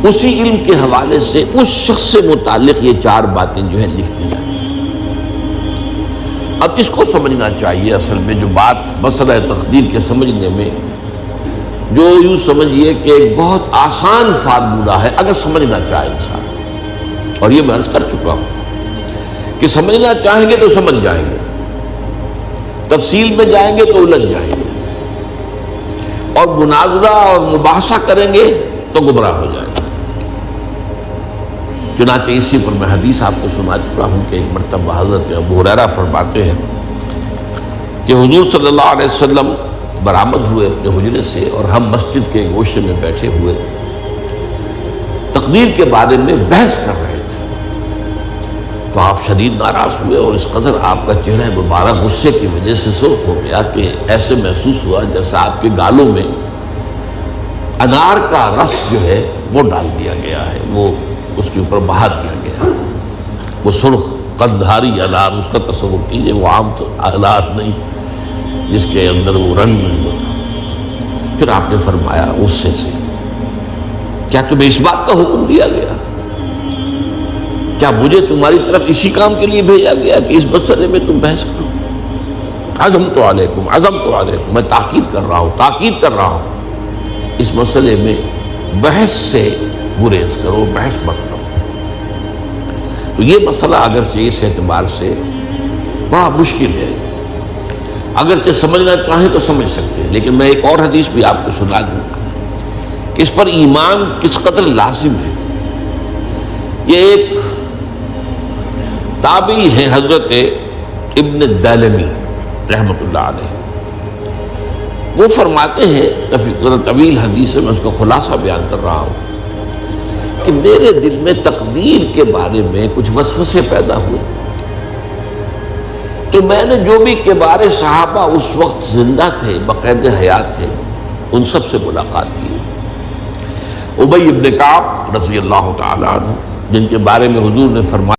اسی علم کے حوالے سے اس شخص سے متعلق یہ 4 باتیں جو ہیں لکھ دی جاتی ہیں۔ اب اس کو سمجھنا چاہیے، اصل میں جو بات مسئلہ تقدیر کے سمجھنے میں، جو یوں سمجھیے کہ ایک بہت آسان فارمولہ ہے اگر سمجھنا چاہے انسان، اور یہ میں عرض کر چکا ہوں کہ سمجھنا چاہیں گے تو سمجھ جائیں گے، تفصیل میں جائیں گے تو الجھ جائیں گے، اور مناظرہ اور مباحثہ کریں گے تو گمراہ ہو جائیں گے۔ چنانچہ اسی پر میں حدیث آپ کو سنا چکا ہوں کہ ایک مرتبہ حضرت ابو ہریرہ فرماتے ہیں کہ حضور صلی اللہ علیہ وسلم برآمد ہوئے اپنے حجرے سے، اور ہم مسجد کے گوشے میں بیٹھے ہوئے تقدیر کے بارے میں بحث کر رہے تھے، تو آپ شدید ناراض ہوئے، اور اس قدر آپ کا چہرہ مبارک غصے کی وجہ سے سرخ ہو گیا کہ ایسے محسوس ہوا جیسا آپ کے گالوں میں انار کا رس جو ہے وہ ڈال دیا گیا ہے، وہ اس کے اوپر بہا دیا گیا، وہ سرخ قندھاری انار، اس کا تصور کیجئے، وہ عام تو انار نہیں جس کے اندر وہ رنگ نہیں ہوتا۔ پھر آپ نے فرمایا غصے سے، کیا تمہیں اس بات کا حکم دیا گیا؟ کیا مجھے تمہاری طرف اسی کام کے لیے بھیجا گیا کہ اس مسئلے میں تم بحث کرو؟ عزمت علیکم، میں تاکید کر رہا ہوں اس مسئلے میں بحث سے گریز کرو، بحث مت کرو۔ تو یہ مسئلہ اگرچہ اس اعتبار سے بڑا مشکل ہے، اگرچہ سمجھنا چاہیں تو سمجھ سکتے ہیں، لیکن میں ایک اور حدیث بھی آپ کو سنا دوں کہ اس پر ایمان کس قدر لازم ہے۔ یہ ایک تابعی ہے حضرت ابن الدیلمی رحمۃ اللہ علیہ، وہ فرماتے ہیں، طویل حدیث ہے، میں اس کا خلاصہ بیان کر رہا ہوں، کہ میرے دل میں تقدیر کے بارے میں کچھ وسوسے پیدا ہوئے، تو میں نے جو بھی کبار صحابہ اس وقت زندہ تھے، بقید حیات تھے، ان سب سے ملاقات کی۔ ابی بن کعب رضی اللہ تعالیٰ عنہ، جن کے بارے میں حضور نے فرمایا